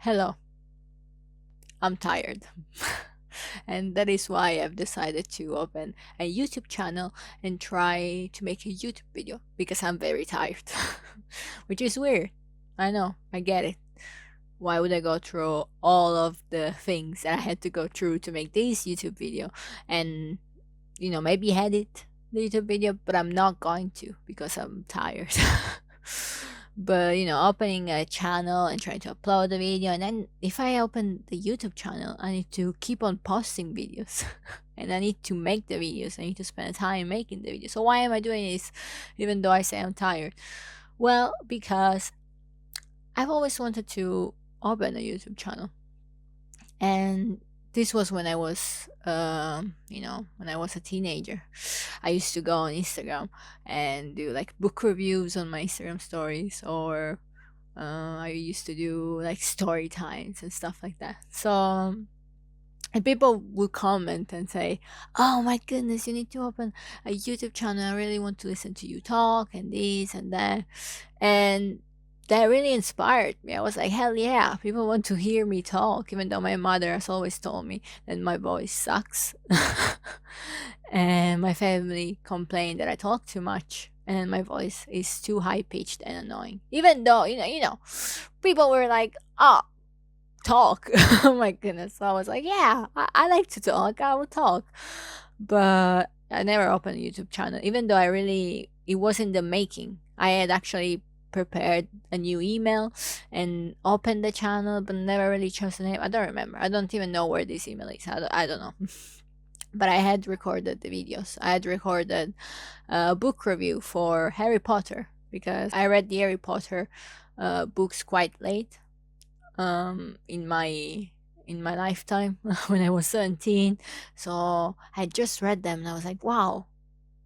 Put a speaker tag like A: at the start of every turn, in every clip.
A: Hello, I'm tired. And that is why I've decided to open a YouTube channel and try to make a YouTube video because I'm very tired. Which is weird. I know, I get it. Why would I go through all of the things that I had to go through to make this YouTube video and, maybe edit the YouTube video, but I'm not going to because I'm tired. But opening a channel and trying to upload the video, and then if I open the YouTube channel, I need to keep on posting videos and I need to make the videos. I need to spend time making the videos. So why am I doing this even though I say I'm tired? Well, because I've always wanted to open a YouTube channel, and this was when I was when I was a teenager. I used to go on Instagram and do like book reviews on my Instagram stories, or I used to do like story times and stuff like that. So and people would comment and say, "Oh my goodness, you need to open a YouTube channel. I really want to listen to you talk and this and that." And that really inspired me. I was like, hell yeah, people want to hear me talk, even though my mother has always told me that my voice sucks. And my family complained that I talk too much and my voice is too high pitched and annoying. Even though, people were like, oh, talk. Oh my goodness. So I was like, yeah, I like to talk. I will talk. But I never opened a YouTube channel, even though it was in the making. I had actually prepared a new email and opened the channel, but never really chose the name. I don't remember. I don't even know where this email is. I don't know. But I had recorded the videos. I had recorded a book review for Harry Potter because I read the Harry Potter books quite late in my lifetime when I was 17. So I just read them and I was like, wow,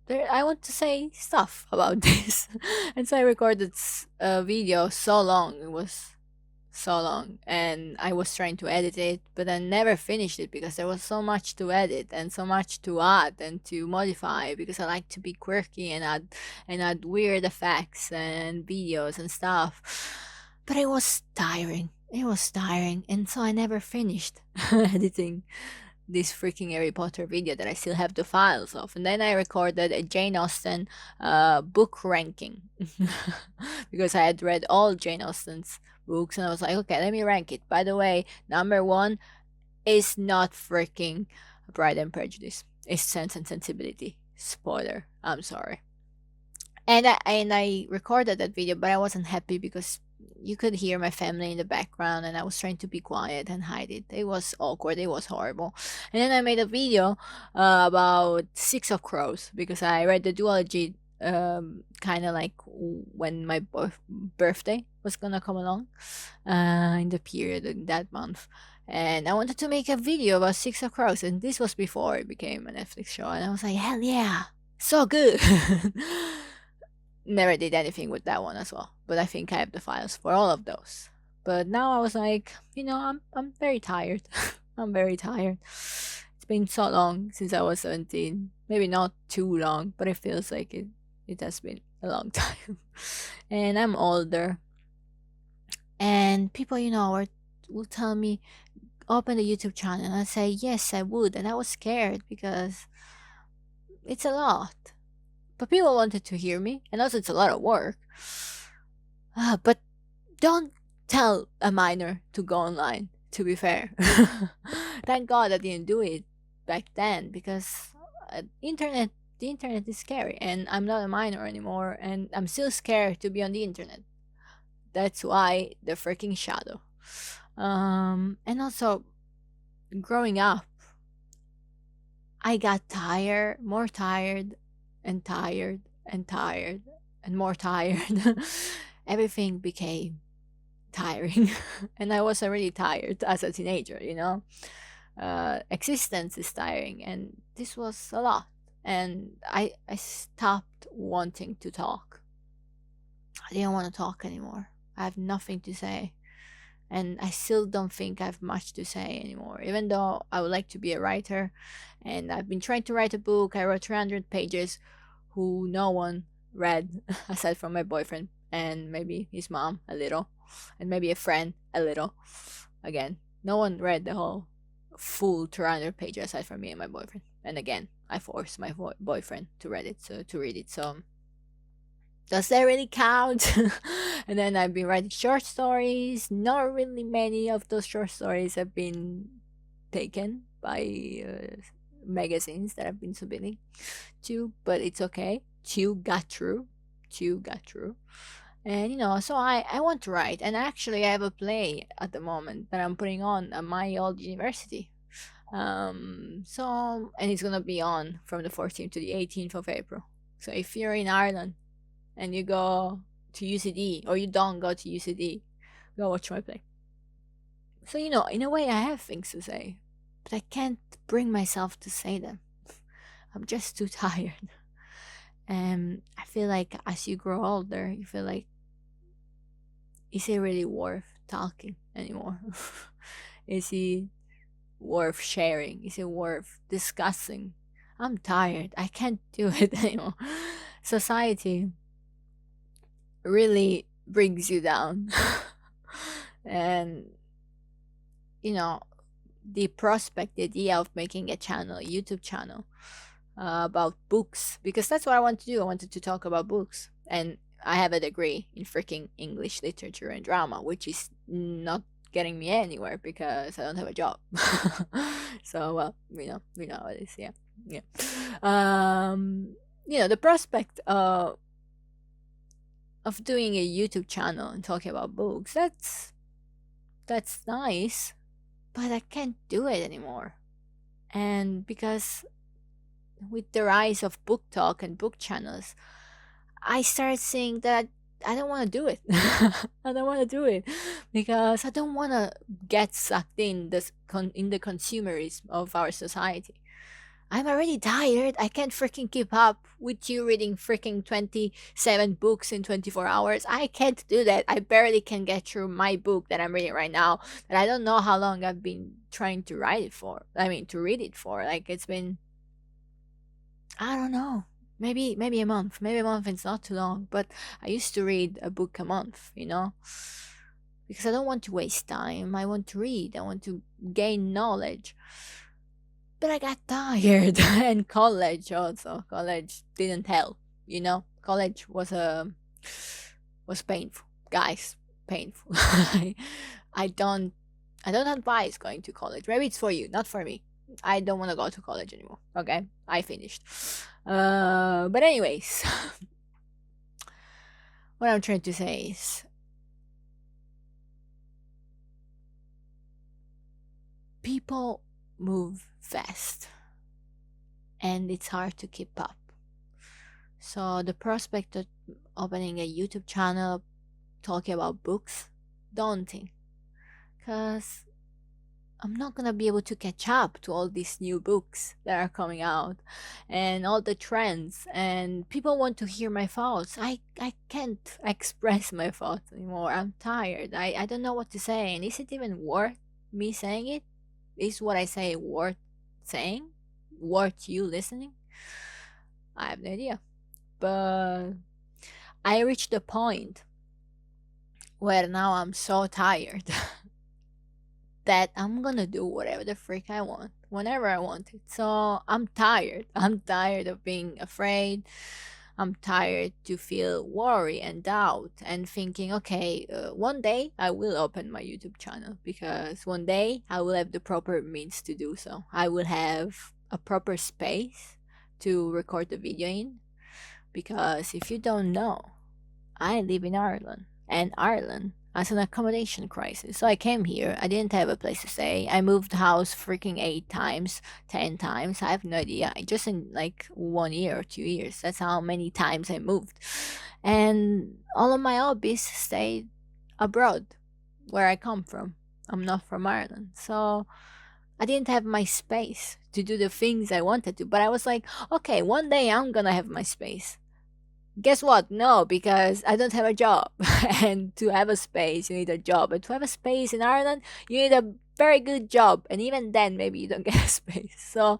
A: I want to say stuff about this. And so I recorded a video so long. It was so long. And I was trying to edit it, but I never finished it because there was so much to edit and so much to add and to modify because I like to be quirky and add weird effects and videos and stuff. But it was tiring. It was tiring. And so I never finished editing this freaking Harry Potter video that I still have the files of. And then I recorded a Jane Austen book ranking because I had read all Jane Austen's books and I was like, okay, let me rank it. By the way, number one is not freaking Pride and Prejudice. It's Sense and Sensibility. Spoiler. I'm sorry. And I recorded that video, but I wasn't happy because you could hear my family in the background and I was trying to be quiet and hide it. It was awkward. It was horrible. And then I made a video about Six of Crows because I read the duology kind of like when my birthday was gonna come along in the period in that month. And I wanted to make a video about Six of Crows, and this was before it became a Netflix show. And I was like, hell yeah, so good. Never did anything with that one as well, but I think I have the files for all of those. But now I was like, I'm very tired. I'm very tired. It's been so long since I was 17. Maybe not too long, but it feels like it has been a long time. And I'm older. And people, will tell me, open the YouTube channel. And I say, yes, I would. And I was scared because it's a lot. But people wanted to hear me, and also it's a lot of work. But don't tell a minor to go online, to be fair. Thank God I didn't do it back then because the internet is scary, and I'm not a minor anymore, and I'm still scared to be on the internet. That's why the freaking shadow. And also, growing up, I got tired, more tired, and tired, and tired, and more tired. Everything became tiring. And I was already tired as a teenager, Existence is tiring, and this was a lot. And I stopped wanting to talk. I didn't want to talk anymore. I have nothing to say. And I still don't think I have much to say anymore, even though I would like to be a writer. And I've been trying to write a book. I wrote 300 pages who no one read aside from my boyfriend. and maybe his mom a little, and maybe a friend a little. Again, no one read the whole full 200 pages aside from me and my boyfriend. And again, I forced my boyfriend to read it. So does that really count? And then I've been writing short stories. Not really many of those short stories have been taken by magazines that I've been submitting to, but it's okay. Two got through. Two got through. And so I want to write, and actually I have a play at the moment that I'm putting on at my old university. And it's gonna be on from the 14th to the 18th of April. So if you're in Ireland and you go to UCD, or you don't go to UCD, go watch my play. So in a way I have things to say, but I can't bring myself to say them. I'm just too tired. And I feel like as you grow older, you feel like, is it really worth talking anymore? Is it worth sharing? Is it worth discussing? I'm tired. I can't do it anymore. Society really brings you down. And, the prospect, the idea of making a channel, a YouTube channel, about books, because that's what I want to do. I wanted to talk about books. And I have a degree in freaking English literature and drama, which is not getting me anywhere because I don't have a job. So, well, we know what it is. Yeah. Yeah. The prospect of doing a YouTube channel and talking about books, that's nice, but I can't do it anymore. And because with the rise of book talk and book channels, I started seeing that I don't want to do it. I don't want to do it because I don't want to get sucked in in the consumerism of our society. I'm already tired. I can't freaking keep up with you reading freaking 27 books in 24 hours. I can't do that. I barely can get through my book that I'm reading right now. And I don't know how long I've been trying to write it for. I mean, to read it for. Like, it's been, I don't know, maybe a month. Maybe a month is not too long, but I used to read a book a month, because I don't want to waste time. I want to read. I want to gain knowledge. But I got tired, and college also. College didn't help, College was painful, guys. Painful. I don't advise going to college. Maybe it's for you, not for me. I don't want to go to college anymore. Okay, I finished. But anyways, what I'm trying to say is, people move fast, and it's hard to keep up. So the prospect of opening a YouTube channel talking about books, daunting, because I'm not gonna be able to catch up to all these new books that are coming out and all the trends, and people want to hear my thoughts. I can't express my thoughts anymore. I'm tired. I don't know what to say, and is it even worth me saying it? Is what I say worth saying? Worth you listening? I have no idea. But I reached the point where now I'm so tired that I'm gonna do whatever the freak I want, whenever I want it. So I'm tired. I'm tired of being afraid. I'm tired to feel worry and doubt and thinking, okay, one day I will open my YouTube channel, because one day I will have the proper means to do so. I will have a proper space to record the video in, because if you don't know, I live in Ireland, and Ireland has an accommodation crisis. So I came here. I didn't have a place to stay. I moved house freaking 8 times, 10 times. I have no idea. Just in like 1 year or 2 years. That's how many times I moved. And all of my hobbies stayed abroad, where I come from. I'm not from Ireland. So I didn't have my space to do the things I wanted to. But I was like, okay, one day I'm gonna have my space. Guess what? No, because I don't have a job. And to have a space, you need a job. And to have a space in Ireland, you need a very good job. And even then, maybe you don't get a space. So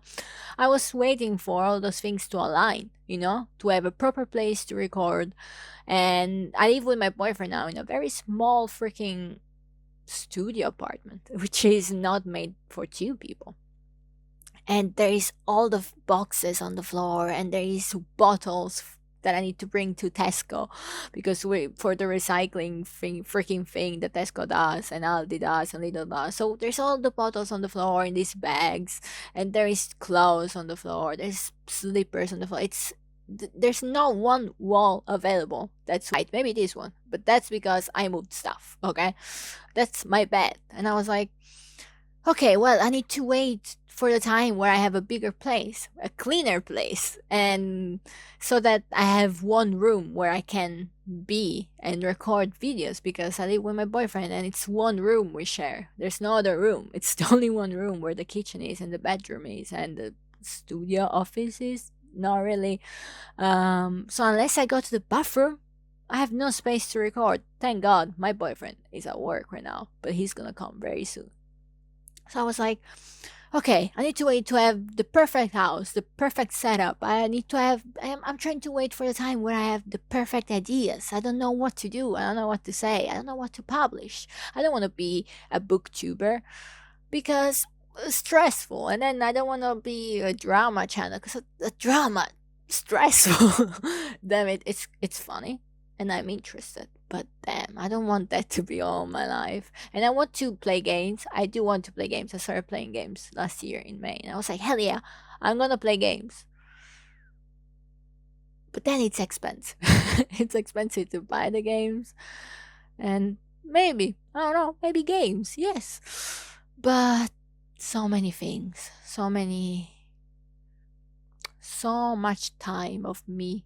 A: I was waiting for all those things to align, to have a proper place to record. And I live with my boyfriend now in a very small freaking studio apartment, which is not made for two people. And there is all the boxes on the floor, and there is bottles that I need to bring to Tesco because we for the recycling thing, freaking thing that Tesco does and Aldi does and Lidl does. So there's all the bottles on the floor in these bags, and there is clothes on the floor. There's slippers on the floor. There's no one wall available. That's right. Maybe this one, but that's because I moved stuff. Okay, that's my bad. And I was like, okay, well, I need to wait for the time where I have a bigger place, a cleaner place, and so that I have one room where I can be and record videos because I live with my boyfriend and it's one room we share. There's no other room. It's the only one room where the kitchen is and the bedroom is and the studio office is. Not really. So unless I go to the bathroom, I have no space to record. Thank God my boyfriend is at work right now, but he's gonna come very soon. So I was like, okay, I need to wait to have the perfect house, the perfect setup. I need to have, I'm trying to wait for the time where I have the perfect ideas. I don't know what to do. I don't know what to say. I don't know what to publish. I don't want to be a booktuber because it's stressful. And then I don't want to be a drama channel because a drama, stressful. Damn it, it's funny and I'm interested. But damn, I don't want that to be all my life. And I want to play games. I do want to play games. I started playing games last year in May. And I was like, hell yeah, I'm gonna play games. But then it's expensive. It's expensive to buy the games. And maybe, I don't know, maybe games, yes. But so many things. So much time of me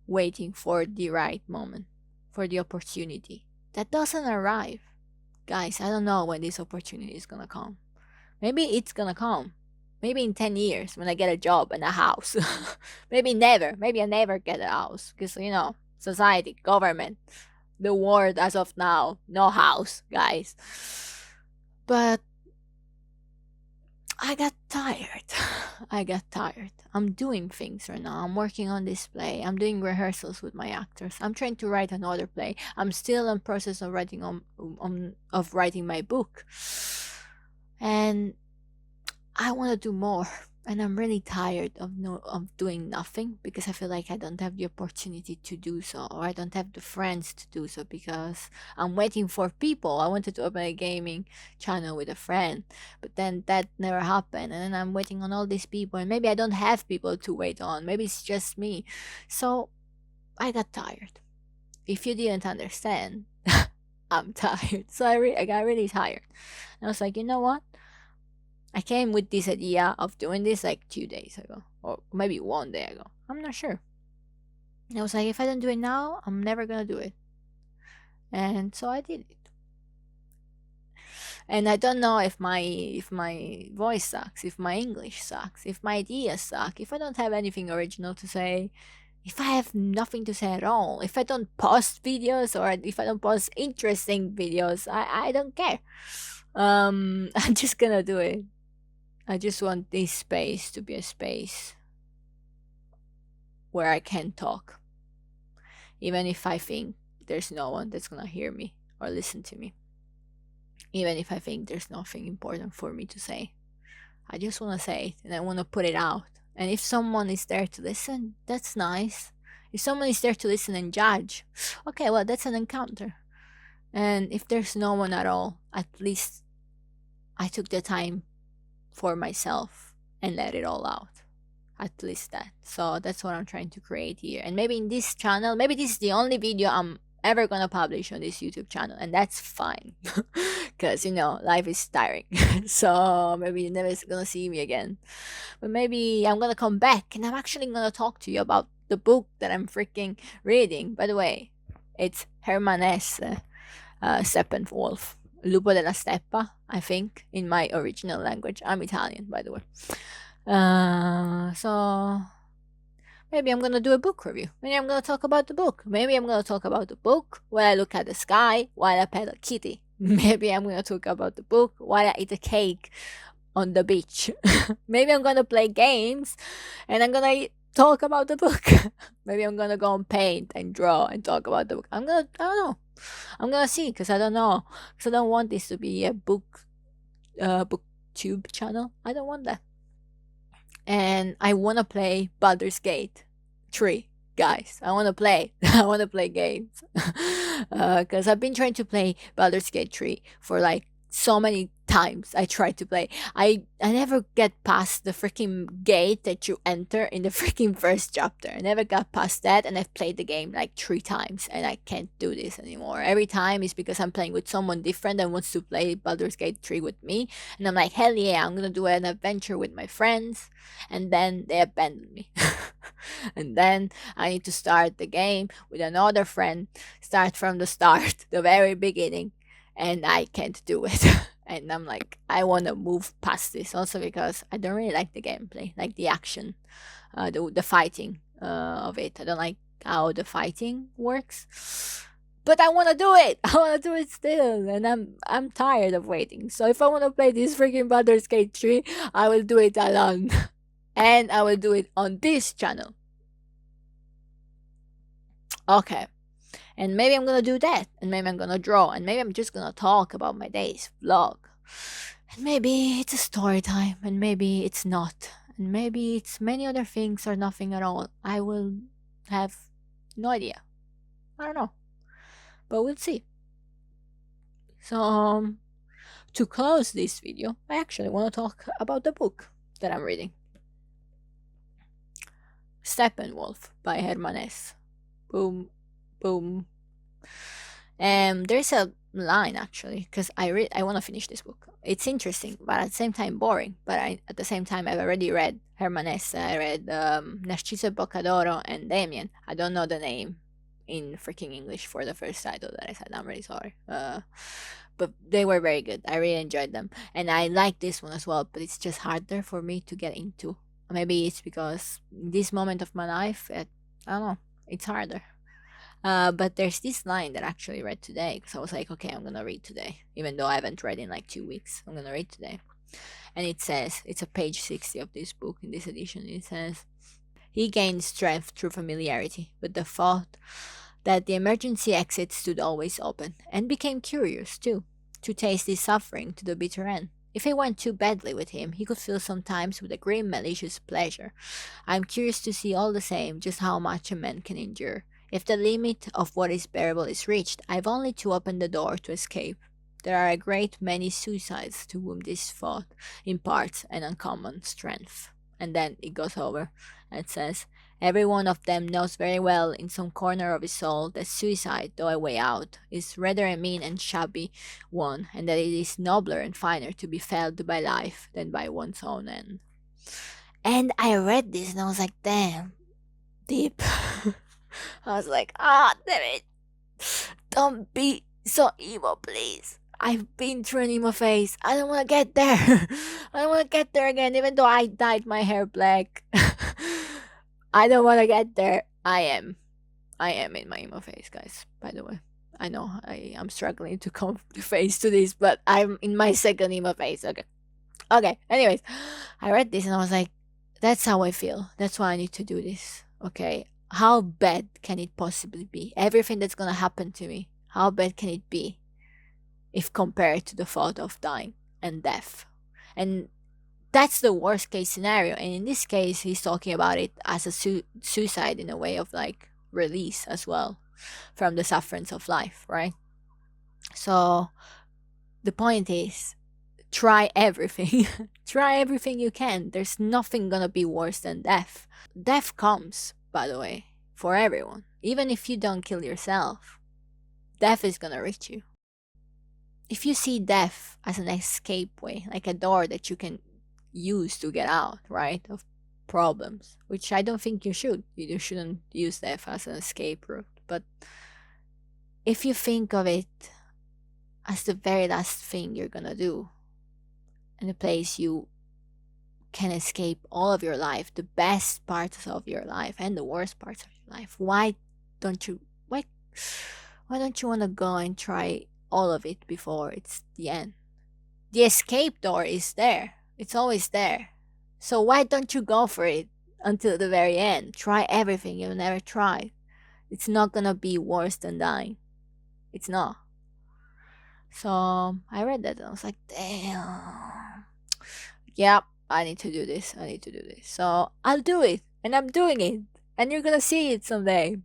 A: waiting for the right moment, for the opportunity that doesn't arrive. Guys, I don't know when this opportunity is gonna come. Maybe it's gonna come. Maybe in 10 years when I get a job and a house. Maybe never. Maybe I never get a house. Because, society, government, the world as of now, no house, guys. But I got tired. I got tired. I'm doing things right now. I'm working on this play. I'm doing rehearsals with my actors. I'm trying to write another play. I'm still in process of writing of writing my book. And I want to do more. And I'm really tired of doing nothing because I feel like I don't have the opportunity to do so, or I don't have the friends to do so because I'm waiting for people. I wanted to open a gaming channel with a friend, but then that never happened. And then I'm waiting on all these people, and maybe I don't have people to wait on. Maybe it's just me. So I got tired. If you didn't understand, I'm tired. So I got really tired. And I was like, you know what? I came with this idea of doing this like 2 days ago, or maybe one day ago. I'm not sure. And I was like, if I don't do it now, I'm never gonna do it. And so I did it. And I don't know if my voice sucks, if my English sucks, if my ideas suck, if I don't have anything original to say, if I have nothing to say at all, if I don't post videos or if I don't post interesting videos, I don't care. I'm just gonna do it. I just want this space to be a space where I can talk, even if I think there's no one that's gonna hear me or listen to me, even if I think there's nothing important for me to say. I just want to say it and I want to put it out. And if someone is there to listen, that's nice. If someone is there to listen and judge, okay, well, that's an encounter. And if there's no one at all, at least I took the time for myself and let it all out. At least that. So that's what I'm trying to create here. And maybe in this channel, maybe this is the only video I'm ever gonna publish on this YouTube channel, and that's fine. Because life is tiring. So maybe you're never gonna see me again. But maybe I'm gonna come back and I'm actually gonna talk to you about the book that I'm freaking reading. By the way, it's Hermann Hesse, Steppenwolf. Lupo della Steppa, I think, in my original language. I'm Italian, by the way. So maybe I'm gonna do a book review. Maybe I'm gonna talk about the book. Maybe I'm gonna talk about the book while I look at the sky while I pet a kitty. Maybe I'm gonna talk about the book while I eat a cake on the beach. Maybe I'm gonna play games and I'm gonna talk about the book. Maybe I'm gonna go and paint and draw and talk about the book. I don't know. I'm gonna see because I don't know. Because I don't want this to be a booktube channel. I don't want that. And I wanna play Baldur's Gate 3. Guys, I wanna play. I wanna play games. Because I've been trying to play Baldur's Gate 3 for like so many times I tried to play. I never get past the freaking gate that you enter in the freaking first chapter. I never got past that, and I've played the game like 3 times, and I can't do this anymore. Every time is because I'm playing with someone different that wants to play Baldur's Gate 3 with me, and I'm like, hell yeah, I'm gonna do an adventure with my friends, and then they abandon me. And then I need to start the game with another friend, start from the start, the very beginning, and I can't do it. And I'm like, I want to move past this also because I don't really like the gameplay, like the action, the fighting of it. I don't like how the fighting works. But I want to do it. I want to do it still, and I'm tired of waiting. So if I want to play this freaking Baldur's Gate 3, I will do it alone, and I will do it on this channel. Okay. And maybe I'm gonna do that, and maybe I'm gonna draw, and maybe I'm just gonna talk about my days, vlog. And maybe it's a story time, and maybe it's not. And maybe it's many other things or nothing at all. I will have no idea. I don't know. But we'll see. So, to close this video, I actually want to talk about the book that I'm reading. Steppenwolf by Herman Hesse. Boom, boom. There's a line actually, because I want to finish this book. It's interesting, but at the same time boring. But at the same time, I've already read Herman Hesse. I read Narciso e Boccadoro and Damien. I don't know the name in freaking English for the first title that I said. I'm really sorry. But they were very good. I really enjoyed them, and I like this one as well. But it's just harder for me to get into. Maybe it's because in this moment of my life, I don't know. It's harder. But there's this line that I actually read today because I was like, okay, I'm gonna read today, even though I haven't read in like 2 weeks. I'm gonna read today, and it says, it's a page 60 of this book in this edition. It says, he gained strength through familiarity with the thought that the emergency exit stood always open, and became curious too to taste his suffering to the bitter end. If it went too badly with him, he could feel sometimes with a grim, malicious pleasure. I'm curious to see all the same just how much a man can endure. If the limit of what is bearable is reached, I've only to open the door to escape. There are a great many suicides to whom this thought imparts an uncommon strength. And then it goes over and says, every one of them knows very well in some corner of his soul that suicide, though a way out, is rather a mean and shabby one, and that it is nobler and finer to be felled by life than by one's own end. And I read this and I was like, damn, deep. I was like, damn it. Don't be so emo, please. I've been through an emo phase. I don't want to get there. I don't want to get there again, even though I dyed my hair black. I don't want to get there. I am in my emo phase, guys, by the way. I know I am struggling to come face to this, but I'm in my second emo phase. Okay, anyways, I read this and I was like, that's how I feel. That's why I need to do this. Okay, how bad can it possibly be? Everything that's gonna happen to me, how bad can it be if compared to the thought of dying and death? And that's the worst case scenario. And in this case, he's talking about it as a suicide in a way of like release as well from the sufferings of life, right? So the point is, try everything. Try everything you can. There's nothing gonna be worse than death. Death comes, by the way, for everyone. Even if you don't kill yourself, death is gonna reach you. If you see death as an escape way, like a door that you can use to get out, right, of problems, which I don't think you should. You shouldn't use death as an escape route. But if you think of it as the very last thing you're gonna do, and a place you can escape all of your life, the best parts of your life and the worst parts of your life, why don't you want to go and try all of it before it's the end. The escape door is there. It's always there. So why don't you go for it until the very end? Try everything you've never tried. It's not gonna be worse than dying. It's not. So I read that and I was like, damn. Yep, I need to do this. I need to do this. So I'll do it. And I'm doing it. And you're gonna see it someday.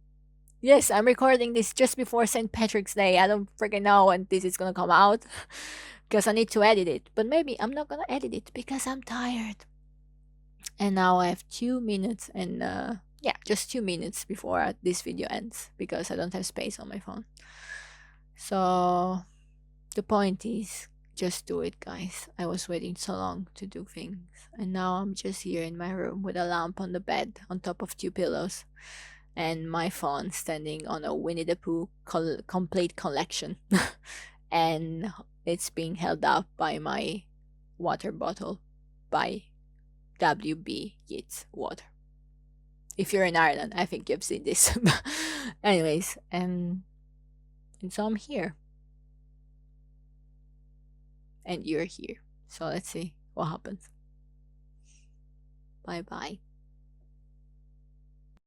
A: Yes, I'm recording this just before St. Patrick's Day. I don't freaking know when this is gonna come out because I need to edit it. But maybe I'm not gonna edit it because I'm tired. And now I have 2 minutes and yeah, just 2 minutes before this video ends because I don't have space on my phone. So the point is, just do it, guys. I was waiting so long to do things, and now I'm just here in my room with a lamp on the bed on top of 2 pillows and my phone standing on a Winnie the Pooh complete collection. And it's being held up by my water bottle by WB Yeats Water. If you're in Ireland, I think you've seen this. Anyways, and so I'm here. And you're here. So let's see what happens. Bye bye.